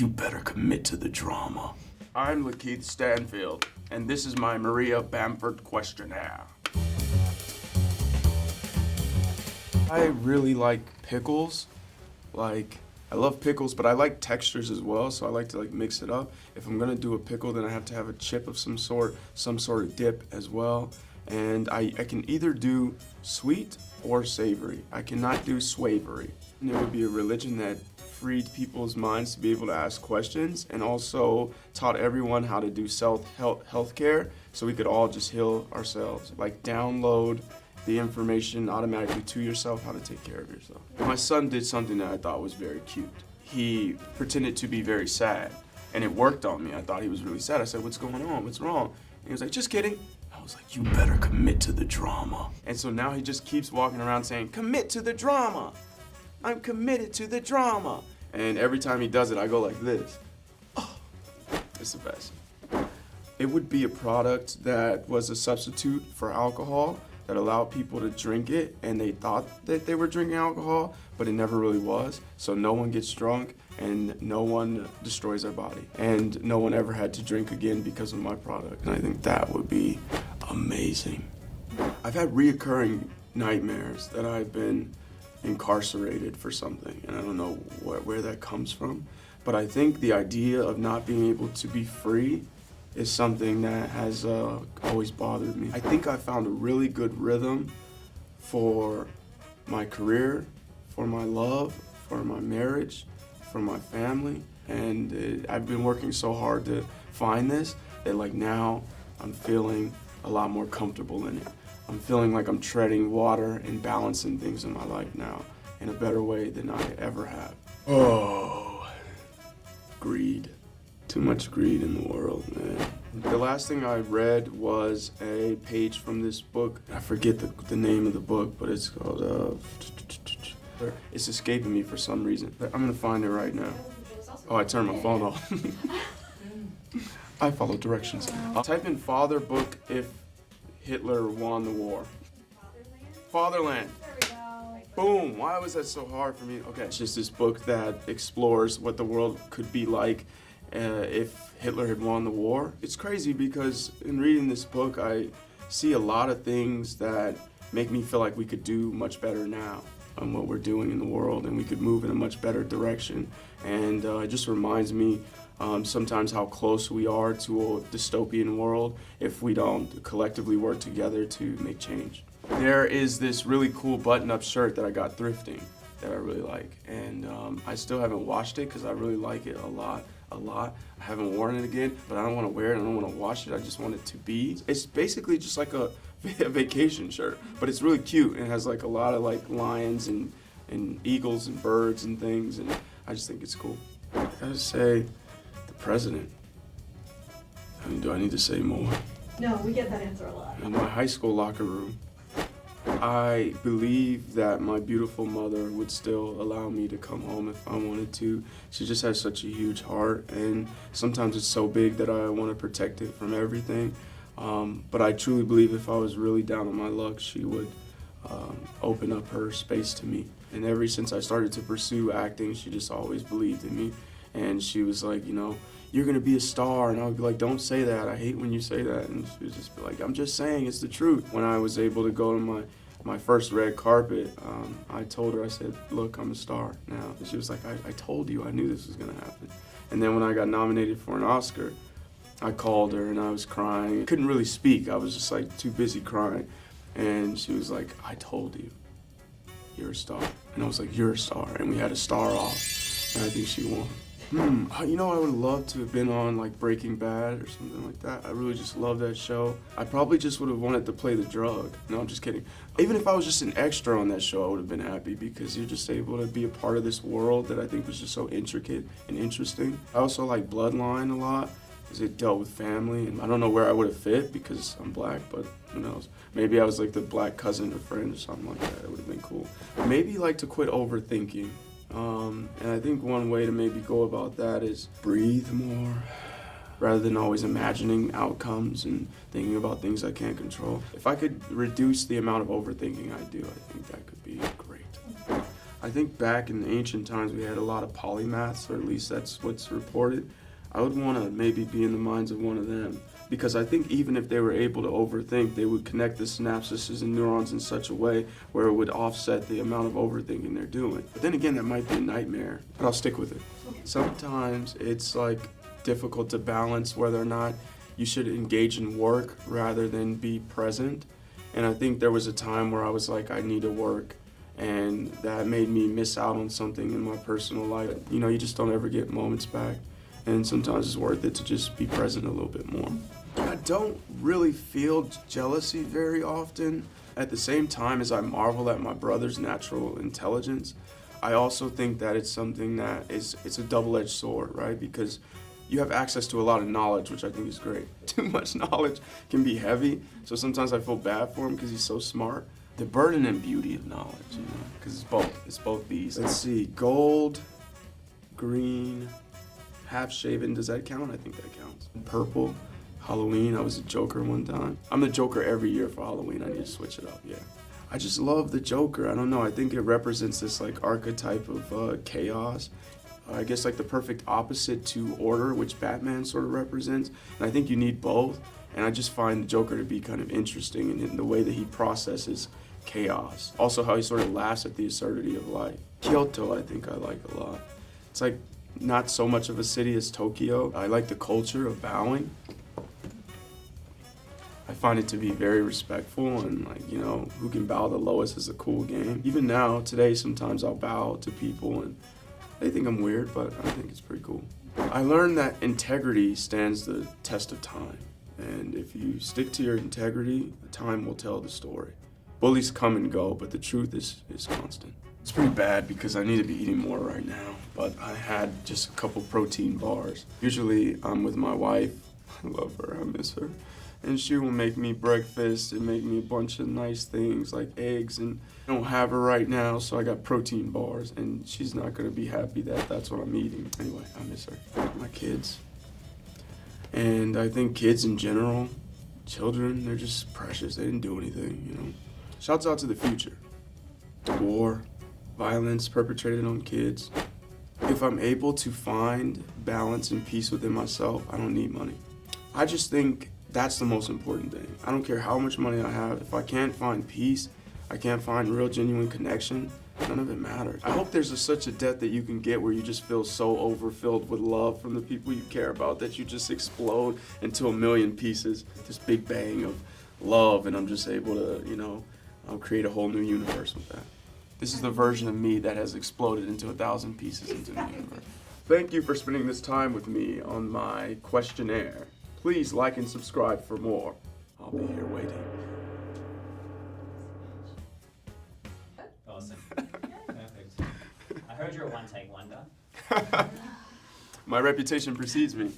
you better commit to the drama. I'm LaKeith Stanfield, and this is my Maria Bamford Questionnaire. I really like pickles. I love pickles, but I like textures as well, so I like to mix it up. If I'm gonna do a pickle, then I have to have a chip of some sort of dip as well. And I can either do sweet or savory. I cannot do swavery. And it would be a religion that freed people's minds to be able to ask questions and also taught everyone how to do healthcare so we could all just heal ourselves. Like download the information automatically to yourself, how to take care of yourself. My son did something that I thought was very cute. He pretended to be very sad, and it worked on me. I thought he was really sad. I said, "What's going on? What's wrong?" And he was like, "Just kidding." I was like, "You better commit to the drama." And so now he just keeps walking around saying, "Commit to the drama. I'm committed to the drama." And every time he does it, I go like this. Oh, it's the best. It would be a product that was a substitute for alcohol that allowed people to drink it, and they thought that they were drinking alcohol, but it never really was. So no one gets drunk, and no one destroys their body. And no one ever had to drink again because of my product. And I think that would be amazing. I've had reoccurring nightmares that I've been incarcerated for something, and I don't know where that comes from. But I think the idea of not being able to be free is something that has always bothered me. I think I found a really good rhythm for my career, for my love, for my marriage, for my family, and I've been working so hard to find this that now I'm feeling a lot more comfortable in it. I'm feeling like I'm treading water and balancing things in my life now in a better way than I ever have. Oh, greed. Too much greed in the world, man. The last thing I read was a page from this book. I forget the name of the book, but it's called, it's escaping me for some reason. I'm gonna find it right now. Oh, I turned my phone off. I follow directions. I'll type in father book if Hitler won the war. Fatherland. Boom, why was that so hard for me? Okay, it's just this book that explores what the world could be like if Hitler had won the war. It's crazy because in reading this book, I see a lot of things that make me feel like we could do much better now on what we're doing in the world, and we could move in a much better direction. And it just reminds me sometimes how close we are to a dystopian world if we don't collectively work together to make change. There is this really cool button-up shirt that I got thrifting that I really like, and I still haven't washed it because I really like it a lot. I haven't worn it again, but I don't want to wear it. I don't want to wash it. I just want it to be. It's basically just like a vacation shirt, but it's really cute and has a lot of lions and eagles and birds and things, and I just think it's cool. I gotta say, the president. I mean, do I need to say more? No, we get that answer a lot. In my high school locker room, I believe that my beautiful mother would still allow me to come home if I wanted to. She just has such a huge heart, and sometimes it's so big that I want to protect it from everything. But I truly believe if I was really down on my luck, she would open up her space to me. And ever since I started to pursue acting, she just always believed in me. And she was like, you're gonna be a star. And I would be like, don't say that. I hate when you say that. And she would just be like, I'm just saying it's the truth. When I was able to go to my first red carpet, I told her, I said, look, I'm a star now. And she was like, I told you, I knew this was gonna happen. And then when I got nominated for an Oscar, I called her and I was crying. I couldn't really speak. I was just too busy crying. And she was like, I told you, you're a star. And I was like, you're a star. And we had a star off. And I think she won. I would love to have been on Breaking Bad or something like that. I really just love that show. I probably just would have wanted to play the drug. No, I'm just kidding. Even if I was just an extra on that show, I would have been happy because you're just able to be a part of this world that I think was just so intricate and interesting. I also like Bloodline a lot because it dealt with family, and I don't know where I would have fit because I'm black, but who knows. Maybe I was the black cousin or friend or something like that. It would have been cool. Maybe to quit overthinking. And I think one way to maybe go about that is breathe more rather than always imagining outcomes and thinking about things I can't control. If I could reduce the amount of overthinking I do, I think that could be great. I think back in the ancient times we had a lot of polymaths, or at least that's what's reported. I would want to maybe be in the minds of one of them, because I think even if they were able to overthink, they would connect the synapses and neurons in such a way where it would offset the amount of overthinking they're doing. But then again, that might be a nightmare, but I'll stick with it. Sometimes it's like difficult to balance whether or not you should engage in work rather than be present. And I think there was a time where I was like, I need to work, and that made me miss out on something in my personal life. You know, you just don't ever get moments back, and sometimes it's worth it to just be present a little bit more. I don't really feel jealousy very often. At the same time as I marvel at my brother's natural intelligence, I also think that it's something that it's a double-edged sword, right? Because you have access to a lot of knowledge, which I think is great. Too much knowledge can be heavy, so sometimes I feel bad for him because he's so smart. The burden and beauty of knowledge, you know, because it's both these. Let's see, gold, green, half shaven, does that count? I think that counts. Purple, Halloween, I was a Joker one time. I'm the Joker every year for Halloween, I need to switch it up, yeah. I just love the Joker, I don't know, I think it represents this like archetype of chaos. I guess like the perfect opposite to order, which Batman sort of represents. And I think you need both. And I just find the Joker to be kind of interesting in the way that he processes chaos. Also how he sort of laughs at the absurdity of life. Kyoto, I think I like a lot. It's like not so much of a city as Tokyo. I like the culture of bowing. I find it to be very respectful, and like, you know, who can bow the lowest is a cool game. Even now, today, sometimes I'll bow to people and they think I'm weird, but I think it's pretty cool. I learned that integrity stands the test of time. And if you stick to your integrity, time will tell the story. Bullies come and go, but the truth is constant. It's pretty bad because I need to be eating more right now, but I had just a couple protein bars. Usually I'm with my wife. I love her, I miss her. And she will make me breakfast and make me a bunch of nice things like eggs, and I don't have her right now, so I got protein bars, and she's not gonna be happy that that's what I'm eating. Anyway, I miss her. My kids. And I think kids in general, children, they're just precious. They didn't do anything, you know. Shouts out to the future. War, violence perpetrated on kids. If I'm able to find balance and peace within myself, I don't need money. I just think that's the most important thing. I don't care how much money I have. If I can't find peace, I can't find real genuine connection, none of it matters. I hope there's such a death that you can get where you just feel so overfilled with love from the people you care about that you just explode into a million pieces. This big bang of love, and I'm just able to, you know, create a whole new universe with that. This is the version of me that has exploded into 1,000 pieces into the universe. Thank you for spending this time with me on my questionnaire. Please like and subscribe for more. I'll be here waiting. Awesome. Perfect. I heard you're a one-take wonder. My reputation precedes me.